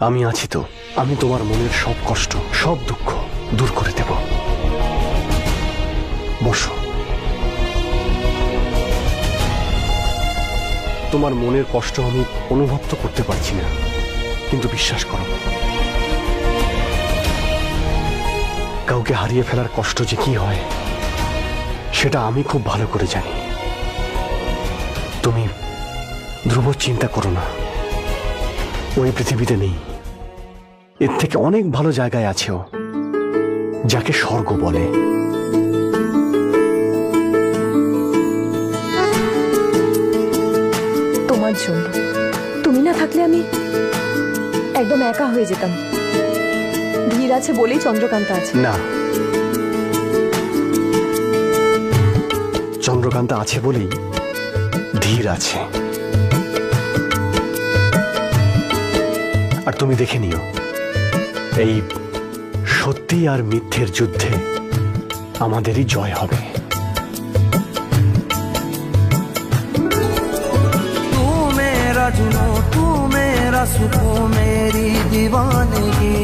আমি আছি তো। আমি তোমার মনের সব কষ্ট, সব দুঃখ দূর করে দেব। বসো। তোমার মনের কষ্ট আমি অনুভব তো করতে পারছি না, কিন্তু বিশ্বাস করো, কাউকে হারিয়ে ফেলার কষ্ট যে কি হয় সেটা আমি খুব ভালো করে জানি। তুমি ধ্রুব চিন্তা করো না, ওই পৃথিবীতে নেই। এর থেকে অনেক ভালো জায়গায় আছে ও, যাকে স্বর্গ বলে। তোমার জন্য। তুমি না থাকলে আমি একদম একা হয়ে যেতাম। ধীর আছে বলেই চন্দ্রকান্তা আছে। না, চন্দ্রকান্তা আছে বলেই ধীর আছে। আর তুমি দেখে নিও, এই সত্যি আর মিথ্যের যুদ্ধে আমাদেরই জয় হবে। तू मेरा जुनू, तू मेरा सुकून, मेरी दीवानगी।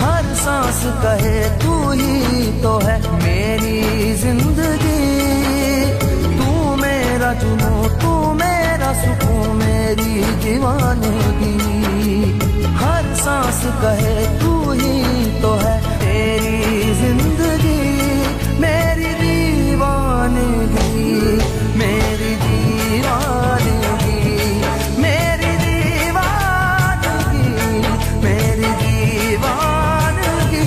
हर सांस कहे तू ही तो है मेरी जिंदगी। तू मेरा जुनू, तू मेरा सुकून, मेरी दीवानगी। हर सांस कहे तू ही तो है तेरी जिंदगी। मेरी दीवानगी, मेरी दीवानगी, मेरी दीवानगी, मेरी दीवानगी।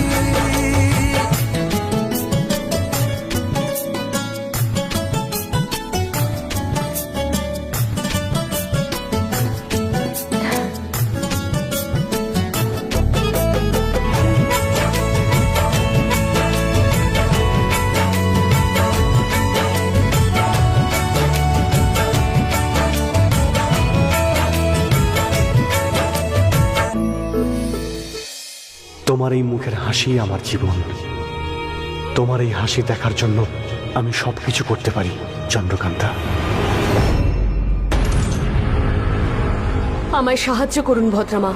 তোমার এই মুখের হাসি আমার জীবন। তোমার এই হাসি দেখার জন্য আমি সবকিছু করতে পারি চন্দ্রকান্তা। আমায় সাহায্য করুন ভদ্রামা।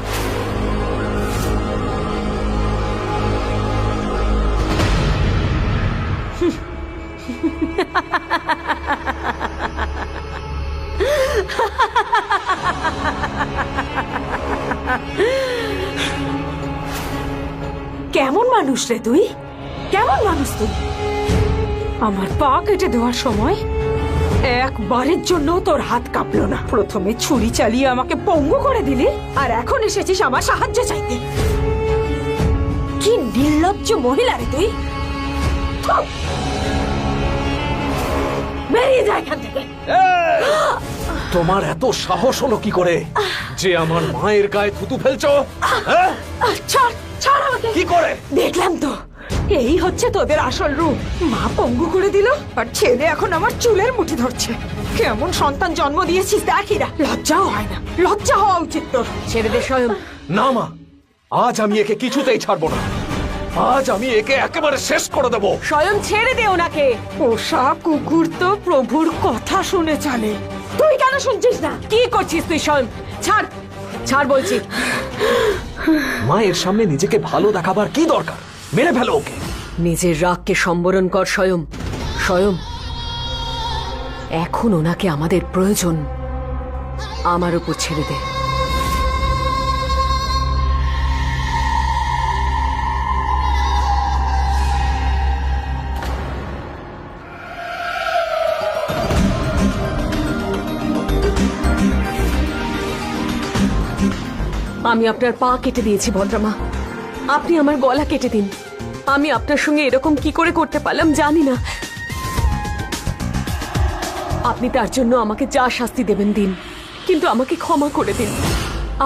কেমন মানুষ রে তুই? কেমন মানুষ তুই? আমার পা কেটে দেওয়ার সময় একবারের জন্য তোর হাত কাঁপলো না। প্রথমে ছুরি চালিয়ে আমাকে পঙ্গু করে দিলি, আর এখন এসেছিস আমার সাহায্য চাইতে। কি নির্লজ্জ মহিলা রে তুই! থু! বেরিয়ে যা এখান থেকে। তোমার এত সাহস হলো কি করে যে আমার মায়ের গায়ে থুতু ফেলছো? হ্যাঁ? ছাড়, ছাড় আমাকে। কি করে? দেখলাম তো, এই হচ্ছে তোদের আসল রূপ। মা পঙ্গু করে দিল, আর ছেলে এখন আমার চুলের মুঠি ধরছে। কেমন সন্তান জন্ম দিয়েছিস দেখিরা, লজ্জাও হয় না? লজ্জা হওয়া উচিত তোর। ছেড়ে দে স্বয়ং। না মা, আজ আমি একে কিছুতেই ছাড়বো না। আজ আমি একে একেবারে শেষ করে দেবো। স্বয়ং ছেড়ে দে ওনাকে। পোষা কুকুর তো প্রভুর কথা শুনে চলে, তুই কেন শুনছিস না? কি করছিস তুই স্বয়ং? ছাড়, ছাড় বলছি। মায়ের সামনে নিজেকে ভালো দেখাবার কি দরকার? মেরে ফেলো ওকে। নিজের রাগকে সম্বরণ কর স্বয়ং। স্বয়ং, এখন ওনাকে আমাদের প্রয়োজন। আমার উপর ছেড়ে দে। আমি আপনার পা কেটে দিয়েছি ভদ্রমা, আপনি আমার গলা কেটে দিন। আমি আপনার সঙ্গে এরকম কি করে করতে পারলাম জানি না। আপনি তার জন্য আমাকে যা শাস্তি দেবেন দিন, কিন্তু আমাকে ক্ষমা করে দিন।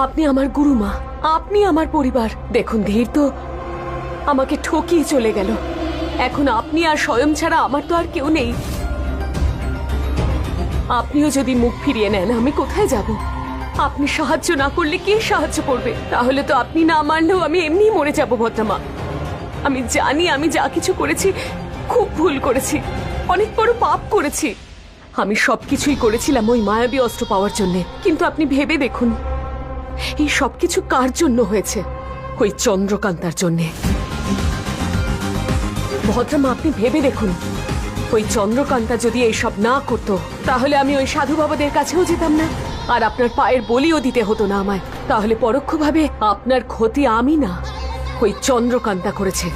আপনি আমার গুরুমা, আপনি আমার পরিবার। দেখুন ধীর তো আমাকে ঠকিয়ে চলে গেল, এখন আপনি আর স্বয়ং ছাড়া আমার তো আর কেউ নেই। আপনিও যদি মুখ ফিরিয়ে নেন আমি কোথায় যাব? আপনি সাহায্য না করলে কে সাহায্য করবে? তাহলে তো আপনি না মানলেও আমি এমনি মরে যাব ভদ্রমা। আমি জানি আমি যা কিছু করেছি খুব ভুল করেছি, অনেক বড় পাপ করেছি। আমি সবকিছুই করেছিলাম ওই মায়াবী অস্ত্র পাওয়ার জন্য, কিন্তু আপনি ভেবে দেখুন এই সবকিছু কার জন্য হয়েছে? ওই চন্দ্রকান্তার জন্যে। ভদ্রমা, আপনি ভেবে দেখুন, ওই চন্দ্রকান্তা যদি এইসব না করতো তাহলে আমি ওই সাধু বাবাদের কাছেও যেতাম না, আর আপনার পায়ের বলিও দিতে হতো না আমায়। তাহলে পরোক্ষভাবে আপনার ক্ষতি আমি না, ওই চন্দ্রকান্তা করেছে।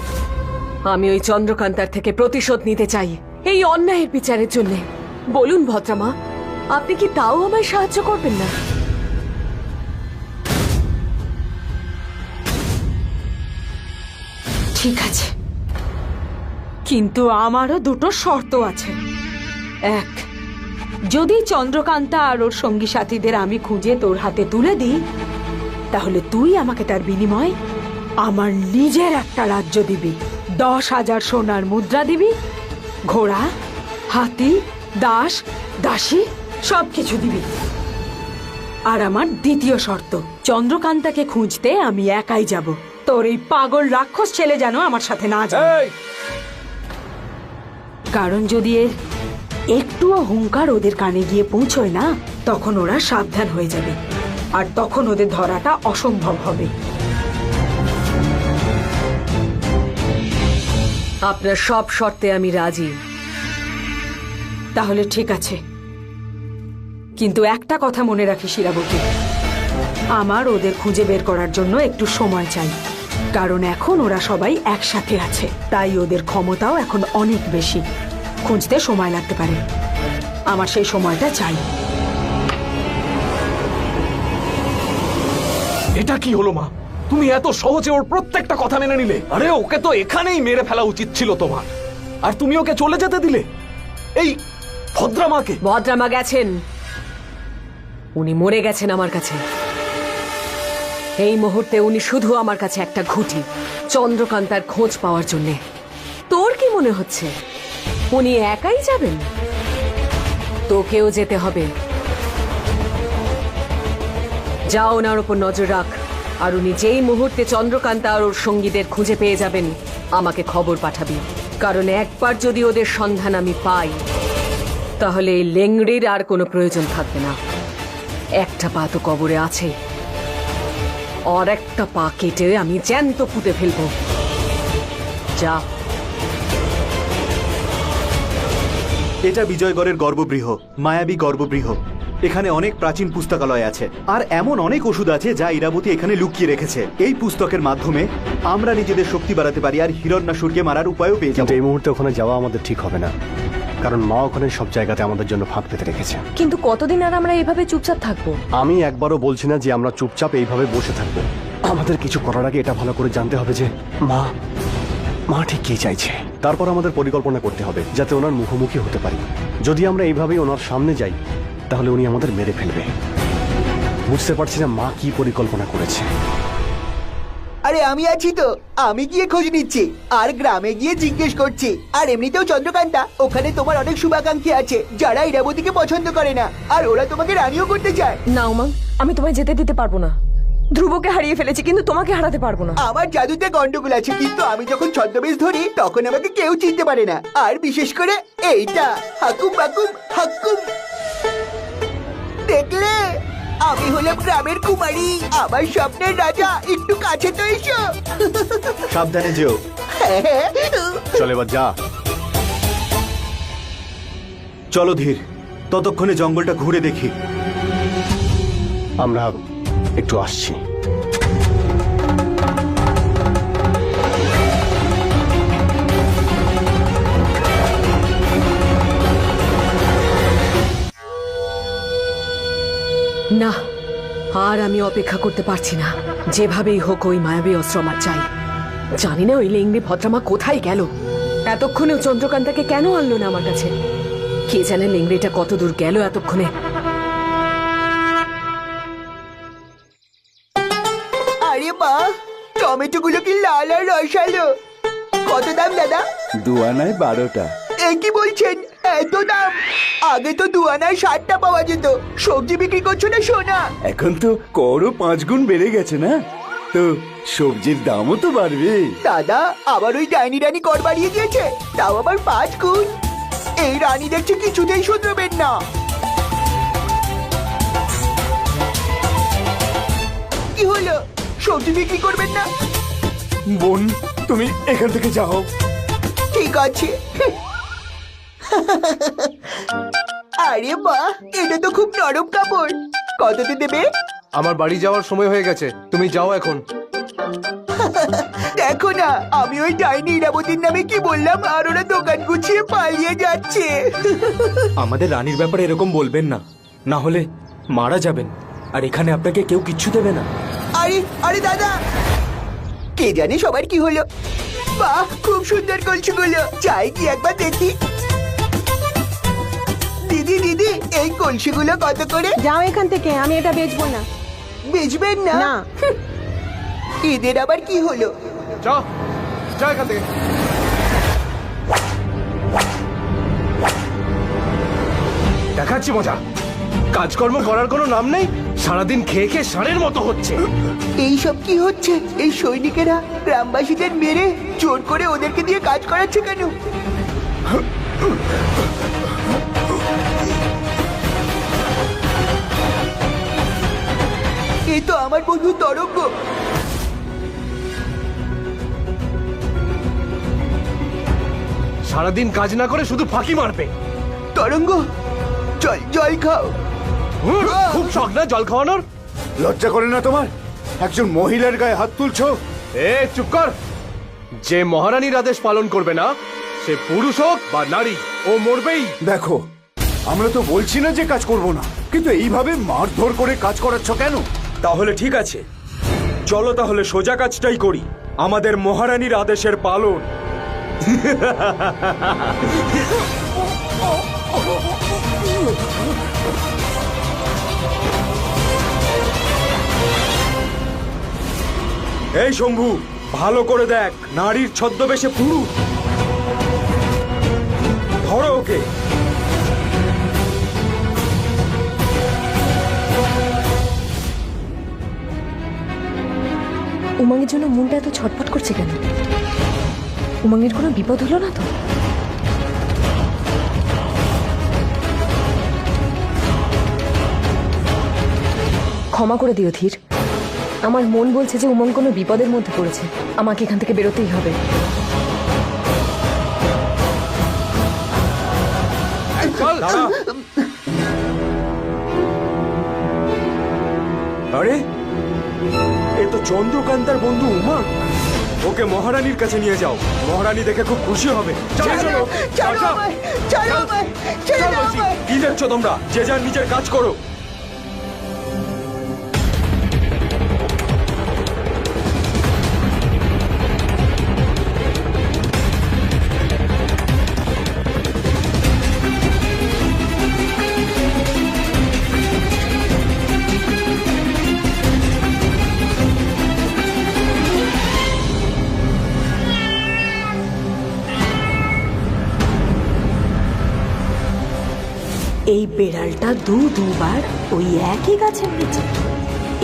আমি ওই চন্দ্রকান্তার থেকে প্রতিশোধ নিতে চাই এই অন্যায়ের বিচারের জন্যে। বলুন ভদ্রমা, আপনি কি তাও আমায় সাহায্য করবেন না? ঠিক আছে, কিন্তু আমারও দুটো শর্ত আছে। এক, যদি চন্দ্রকান্তা আর ওর সঙ্গী সাথীদের আমি খুঁজে তোর হাতে তুলে দিই, তাহলে তুই আমাকে তার বিনিময়ে আমার নিজের একটা রাজ্য দিবি, 10,000 সোনার মুদ্রা দিবি, ঘোড়া, হাতি, দাস দাসী সবকিছু দিবি। আর আমার দ্বিতীয় শর্ত, চন্দ্রকান্তাকে খুঁজতে আমি একাই যাব, তোর এই পাগল রাক্ষস ছেলে যেন আমার সাথে না যায়। এই, কারণ যদি এর একটুও হুঙ্কার ওদের কানে গিয়ে পৌঁছয় না, তখন ওরা সাবধান হয়ে যাবে, আর তখন ওদের ধরাটা অসম্ভব হবে। আপনার সব শর্তে আমি রাজি। তাহলে ঠিক আছে, কিন্তু একটা কথা মনে রাখিস ইরাবতী, আমার ওদের খুঁজে বের করার জন্য একটু সময় চাই। কারণ এখন ওরা সবাই একসাথে আছে, তাই ওদের ক্ষমতাও এখন অনেক বেশি। খুঁজতে সময় লাগতে পারে, আমার সেই সময়টা চাই। এটা কি হলো মা? তুমি এত সহজে ওর প্রত্যেকটা কথা মেনে নিলে? আরে ওকে তো এখানেই মেরে ফেলা উচিত ছিল তোমার, আর তুমি ওকে চলে যেতে দিলে এই ভদ্রামাকে। ভদ্রমা গেছেন, উনি মরে গেছেন আমার কাছে। এই মুহূর্তে উনি শুধু আমার কাছে একটা ঘুঁটি, চন্দ্রকান্তার খোঁজ পাওয়ার জন্যে। তোর কি মনে হচ্ছে উনি একাই যাবেন? তোকেও যেতে হবে। যা, ওনার ওপর নজর রাখ, আর উনি যেই মুহূর্তে চন্দ্রকান্তা আর ওর সঙ্গীদের খুঁজে পেয়ে যাবেন আমাকে খবর পাঠাবি। কারণ একবার যদি ওদের সন্ধান আমি পাই, তাহলে এই লেংড়ির আর কোনো প্রয়োজন থাকবে না। একটা পা তো কবরে আছে, আর একটা পা কেটে আমি জ্যান্ত পুঁতে ফেলবো। যা। এটা বিজয়গড়ের গর্ভগৃহ, মায়াবী গর্ভগৃহ। এখানে অনেক প্রাচীন পুস্তকালয় আছে, আর এমন অনেক ওষুধ আছে যা ইরাবতী এখানে লুকিয়ে রেখেছে। এই পুস্তকের মাধ্যমে আমরা নিজেদের শক্তি বাড়াতে পারি, আর হিরণ্যাসুরকে মারার উপায়ও পেয়ে যাব। কিন্তু এই মুহূর্তে ওখানে যাওয়া আমাদের ঠিক হবে না, কারণ মা ওখানে সব জায়গাতে আমাদের জন্য ফাঁক পেতে রেখেছে। কিন্তু কতদিন আর আমরা এভাবে চুপচাপ থাকবো? আমি একবারও বলছি না যে আমরা চুপচাপ এইভাবে বসে থাকবো। আমাদের কিছু করার আগে এটা ভালো করে জানতে হবে যে মা ঠিক কি চাইছে। তারপর আমাদের পরিকল্পনা করতে হবে যাতে ওনার মুখোমুখি হতে পারি। যদি আমরা এইভাবেই ওনার সামনে যাই, তাহলে উনি আমাদের মেরে ফেলবে। বুঝতে পারছি না মা কি পরিকল্পনা করেছে। আরে আমি আছি তো, আমি গিয়ে খোঁজ নিচ্ছি, আর গ্রামে গিয়ে জিজ্ঞেস করছি। আর এমনিতেও চন্দ্রকান্তা, ওখানে তোমার অনেক শুভাকাঙ্ক্ষী আছে যারা ইরাবতীকে পছন্দ করে না, আর ওরা তোমাকে রানীও করতে চায়। না উমাং, আমি তোমায় যেতে দিতে পারবো না। ধ্রুবকে হারিয়ে ফেলেছি, কিন্তু তোমাকে হারাতে পারবো না। আমার জাদুতে গন্ডগোল আছে, কিন্তু আমি যখন ছদ্মবেশ ধরি তখন আমাকে কেউ চিনতে পারে না। আর বিশেষ করে এইটা, হাকুম বাকুম হাকুম। দেখলে, আমি হলাম গ্রামের কুমারী, আমার স্বপ্নের রাজা। একটু কাছে তো এসো। সাবধানে যেও। চল এবার যা। চলো ধীর, ততক্ষণে জঙ্গলটা ঘুরে দেখি। আমরা একটু আসছি। না, আর আমি অপেক্ষা করতে পারছি না। যেভাবেই হোক ওই মায়াবী অস্ত্র আমার চাই। জানি না ওই লেংড়ি ভদ্রমা কোথায় গেল। এতক্ষণেও চন্দ্রকান্তাকে কেন আনলো না আমার কাছে? কে জানে লেংড়িটা কত দূর গেল এতক্ষণে। আরে মা, টমেটো গুলো কি লাল আর রসালো। কত দাম দাদা? 2 আনায় 12টা। এ কি বলছেন, এত দাম? আগে তো 2 আনায় 60টা পাওয়া যেত। সবজি বিক্রি করছো না সোনা? এখন তো করও 5 গুণ বেড়ে গেছে না, তো সবজির দামও তো বাড়বে। দাদা, আবার ওই ডাইনি রানী কর বাড়িয়ে দিয়েছে, তাও আবার 5 গুণ। এই রানী দেখছি কিছুতেই শুধরাবেন না। সবজি বিক্রি করবেন না? বোন তুমি এখান থেকে যাও। ঠিক আছে। আরে বাহ, এটা তো খুব নরম কাপড়। কততে দেবে? আমার বাড়ি যাওয়ার সময় হয়ে গেছে, তুমি যাও এখন। দেখো না, আমি ওই ডাইনি ইরাবতীর নামে কি বললাম, আর ওরা দোকান গুছিয়ে পালিয়ে যাচ্ছে। আমাদের রানীর ব্যাপারে এরকম বলবেন না, না হলে মারা যাবেন, আর এখানে আপনাকে কেউ কিচ্ছু দেবে না। আরে আরে দাদা, কে জানে সবার কি হলো। বাহ, খুব সুন্দর কলসিগুলো, চাই কি একবার দেখি। দিদি দিদি, এই কলসিগুলো কত করে? যাও এখান থেকে, আমি এটা বেচবো না। বেচবেন না? না। এদের আবার কি হলো? যা যা এখান থেকে। দেখাচ্ছি মজা। কাজকর্ম করার কোনো নাম নেই, সারাদিন খেয়ে খেয়ে ষাঁড়ের মতো হচ্ছে। এইসব কি হচ্ছে? এই সৈনিকেরা গ্রামবাসীদের মেরে জোর করে ওদেরকে দিয়ে কাজ করাচ্ছে কেন? এ তো আমার বন্ধু তরঙ্গ। সারাদিন কাজ না করে শুধু ফাঁকি মারবে। তরঙ্গ, জল জল খাও। খুব শখ না জল খাওয়ানোর? লজ্জা করে না তোমার? একজন মহিলার গায়ে হাত তুলছো? এ চুপ কর। যে মহারানীর আদেশ পালন করবে না, সে পুরুষ হোক বা নারী, ও মরবেই। দেখো, আমরা তো বলছি না যে কাজ করব না, কিন্তু এইভাবে মারধর করে কাজ করাচ্ছ কেন? তাহলে ঠিক আছে, চলো তাহলে সোজা কাজটাই করি, আমাদের মহারানীর আদেশের পালন। এই শম্ভু, ভালো করে দেখ, নারীর ছদ্মবেশে পুরুষ। ধরো ওকে। উমাঙ্গের জন্য মনটা এত ছটফট করছে কেন? উমাঙ্গের কোনো বিপদ হলো না তো? ক্ষমা করে দিও ধীর, আমার মন বলছে যে উমঙ্গ কোনো বিপদের মধ্যে পড়েছে, আমাকে এখান থেকে বেরোতেই হবে। দাঁড়া। আরে, এ তো চন্দ্রকান্তার বন্ধু উমা। ওকে মহারানীর কাছে নিয়ে যাও, মহারানী দেখে খুব খুশি হবে। চলো চলো, ছাড়ো আমায়, ছাড়ো আমায়, ছেড়ে দাও আমায়। কি দেখছো তোমরা? যে যার নিজের কাজ করো। এই বেড়ালটা দুবার ওই একই গাছের নিচে,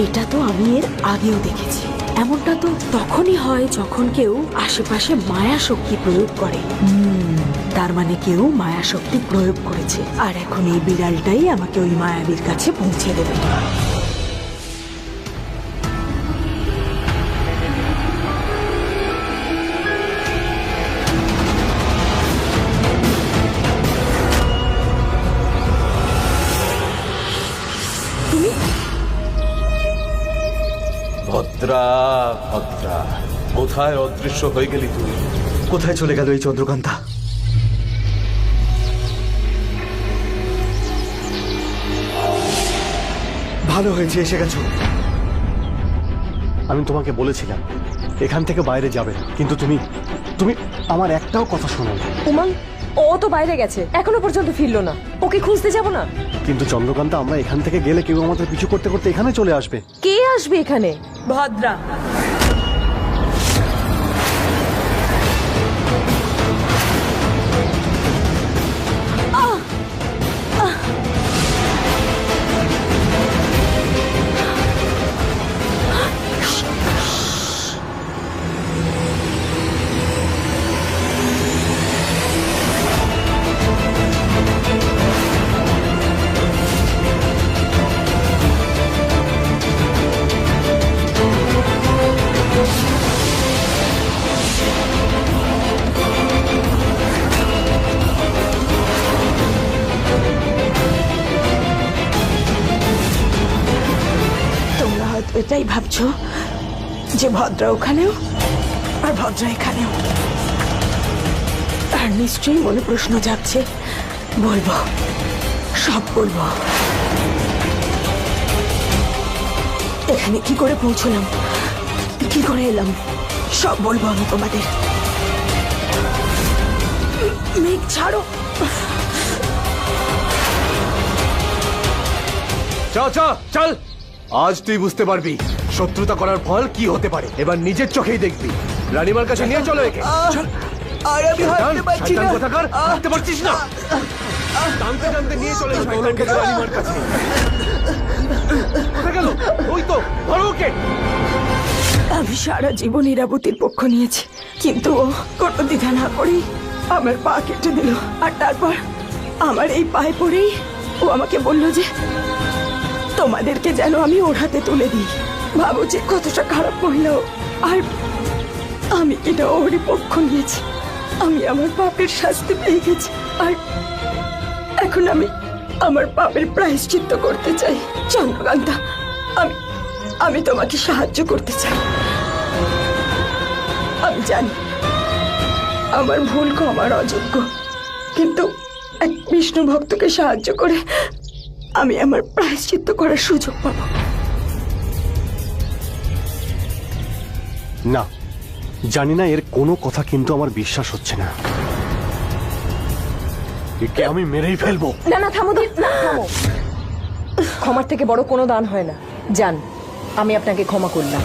এটা তো আমি এর আগেও দেখেছি। এমনটা তো তখনই হয় যখন কেউ আশেপাশে মায়া শক্তি প্রয়োগ করে। তার মানে কেউ মায়া শক্তি প্রয়োগ করেছে, আর এখন এই বিড়ালটাই আমাকে ওই মায়াবীর কাছে পৌঁছে দেবে। ভদ্রা ভদ্রা, কোথায় অদৃশ্য হয়ে গেলি তুই? কোথায় চলে গেল এই চন্দ্রকান্তা? ভালো হয়েছে এসে গেছো। আমি তোমাকে বলেছিলাম এখান থেকে বাইরে যাবে না, কিন্তু তুমি তুমি আমার একটাও কথা শোনো না। উমাঙ্গ, ও তো বাইরে গেছে, এখনো পর্যন্ত ফিরলো না। ওকে খুঁজতে যাব না? কিন্তু চন্দ্রকান্তা, আমরা এখান থেকে গেলে কেউ আমাদের পিছু করতে করতে এখানে চলে আসবে। কে আসবে এখানে? ভদ্রা। এটাই ভাবছো যে ভদ্রা ওখানেও আর ভদ্রা এখানেও, আর নিশ্চয়ই মনে প্রশ্ন যাচ্ছে। বলবো, সব বলবো। এখানে কি করে পৌঁছলাম, কি করে এলাম, সব বলবো আমি তোমাদের। মেঘ ছাড়ো। চল আজ তুই বুঝতে পারবি শত্রুতা করার ফল কি হতে পারে। এবার নিজের চোখেই দেখবি। রানীমার কাছে নিয়ে চলো একে। চল। আর আমি হাঁটতে পারছি না। শয়তান কোথাকার, হাঁটতে পারছিস না? টানতে টানতে নিয়ে চলে শয়তানকে রানীমার কাছে। কোথায় গেল? ওই তো, ধরো ওকে। আমি সারা জীবন ইরাবতীর পক্ষ নিয়েছি, কিন্তু ও কোনো দ্বিধা না করেই আমার পা কেটে দিল। আর তারপর আমার এই পায়ে পড়েই ও আমাকে বলল যে তোমাদেরকে যেন আমি ওর হাতে তুলে দিই। ভাবো যে কতটা খারাপ মহিলা ও। আর আমি এটা ওরই পক্ষ নিয়েছি। আমি আমার পাপের শাস্তি পেয়ে গেছি, আর এখন আমি আমার পাপের প্রায়শ্চিত্ত করতে চাই। চন্দ্রকান্তা, আমি তোমাকে সাহায্য করতে চাই। আমি জানি আমার ভুল ক্ষমার অযোগ্য, কিন্তু এক বিষ্ণু ভক্তকে সাহায্য করে আমি আমার প্রায়শ্চিত্ত করার সুযোগ পাবো। না, জানি না, এর কোনো কথা কিন্তু আমার বিশ্বাস হচ্ছে না। একে আমি মেরেই ফেলবো। না না, থামো দিদি, না থামো। ক্ষমার থেকে বড় কোনো দান হয় না। যান, আমি আপনাকে ক্ষমা করলাম।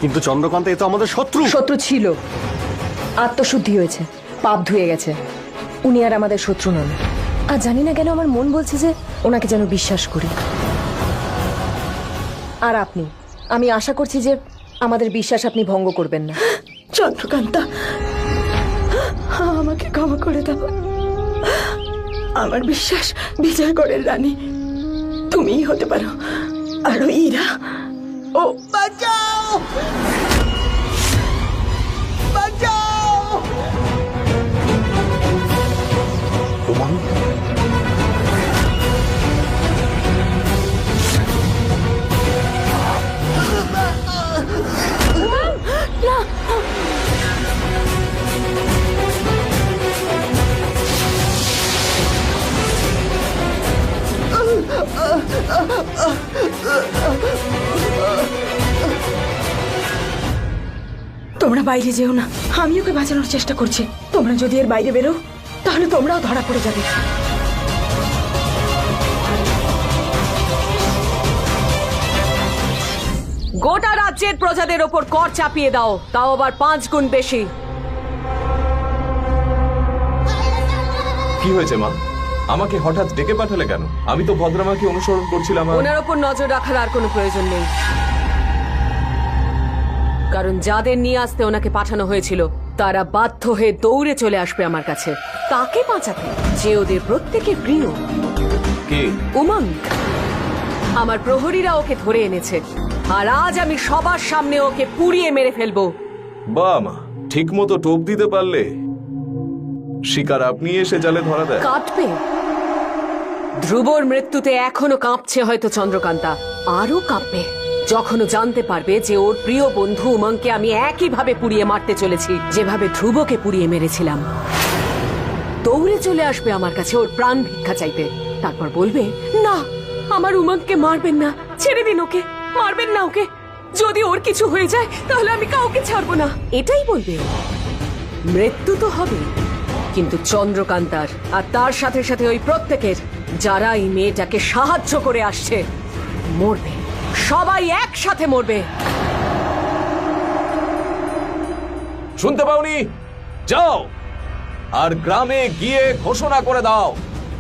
কিন্তু চন্দ্রকান্ত এ তো আমাদের শত্রু। শত্রু ছিল, আত্মশুদ্ধি হয়েছে, পাপ ধুয়ে গেছে। উনি আর আমাদের শত্রু নন। আর জানি না কেন আমার মন বলছে যে ওনাকে যেন বিশ্বাস করি। আর আপনি, আমি আশা করছি যে আমাদের বিশ্বাস আপনি ভঙ্গ করবেন না। চন্দ্রকান্তা, আমাকে ক্ষমা করে দাও। আমার বিশ্বাস বিজয়গড়ের রানী তুমিই হতে পারো। আর ওই ইরা, ও বাঁচাও, বাঁচাও। উমং, তোমরা বাইরে যেও না, আমি ওকে বাঁচানোর চেষ্টা করছি। তোমরা যদি এর বাইরে বেরো তাহলে তোমরাও ধরা পড়ে যাবে। গোটা রাজ্যের প্রজাদের ওপর কর চাপিয়ে দাও, তাও আবার 5 গুণ বেশি। কি হয়েছে মা? আমাকে হঠাৎ ডেকে পাঠালে কেন? আমি তো ভদ্রমাকে অনুসরণ করছিলাম। ওনার ওপর নজর রাখার আর কোনো প্রয়োজন নেই, কারণ যাদের নিয়ে আসতে ওনাকে পাঠানো হয়েছিল তারা বাধ্য হয়ে দৌড়ে চলে আসবে আমার কাছে তাকে বাঁচাতে, যে ওদের প্রত্যেকের প্রিয়। কে? উমঙ্গ। আমার প্রহরীরা ওকে ধরে এনেছে, আর আজ আমি সবার সামনে ওকে পুড়িয়ে মেরে ফেলবো। বা মা, ঠিক মতো টোপ দিতে পারলে শিকার আপনি এসে জালে ধরা দেয়। কাঁদবে। ধ্রুবর মৃত্যুতে এখনো কাঁপছে হয়তো চন্দ্রকান্তা, আরো কাঁপবে যখন ও জানতে পারবে যে ওর প্রিয় বন্ধু উমংকে আমি একইভাবে পুড়িয়ে মারতে চলেছি যেভাবে ধ্রুবকে পুড়িয়ে মেরেছিলাম। দৌড়ে চলে আসবে আমার কাছে ওর প্রাণ ভিক্ষা চাইতে, তারপর বলবে, না আমার উমংকে মারবেন না, ছেড়ে দিন ওকে, মারবেন না ওকে, যদি ওর কিছু হয়ে যায় তাহলে আমি কাউকে ছাড়বো না, এটাই বলবে। মৃত্যু তো হবে, কিন্তু চন্দ্রকান্তার আর তার সাথে সাথে ওই প্রত্যেকের যারা এই মেয়েটাকে সাহায্য করে আসছে মরবে, সবাই একসাথে মরবে। শুনতে পাওনি? যাও আর গ্রামে গিয়ে ঘোষণা করে দাও,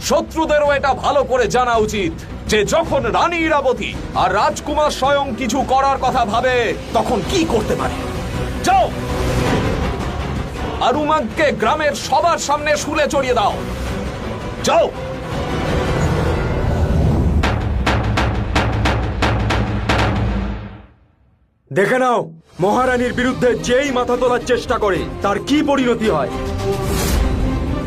শত্রুদেরও এটা ভালো করে জানা উচিত যে যখন রানী ইরাবতী আর রাজকুমার স্বয়ং কিছু করার কথা ভাবে তখন কি করতে পারে। যাও আর উমংকে গ্রামের সবার সামনে শুলে চড়িয়ে দাও। যাও। দেখে নাও, মহারানীর বিরুদ্ধে যেই মাথা তোলার চেষ্টা করে তার কি পরিণতি হয়।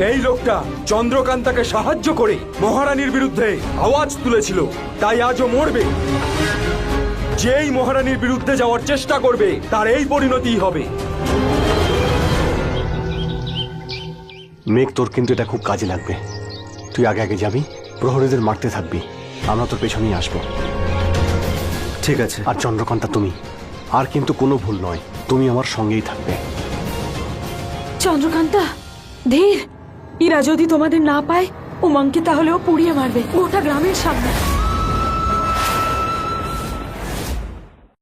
এই লোকটা চন্দ্রকান্তাকে সাহায্য করে মহারানীর বিরুদ্ধে আওয়াজ তুলেছিল, তাই আজও মরবে। যেই মহারানীর বিরুদ্ধে যাওয়ার চেষ্টা করবে তার এই পরিণতি হবে। মেঘ, তোর কিন্তু এটা খুব কাজে লাগবে। তুই আগে আগে যাবি, প্রহরীদের মারতে থাকবি, আমরা তোর পেছনেই আসবো। ঠিক আছে। আর চন্দ্রকান্তা, তুমি আর কিন্তু কোনো ভুল নয়, তুমি আমার সঙ্গেই থাকবে। চন্দ্রকান্তা, ধীর। ইরা যদি তোমাদের না পায় উমাংকে তাহলেও পুড়িয়ে মারবে গোটা গ্রামের সামনে।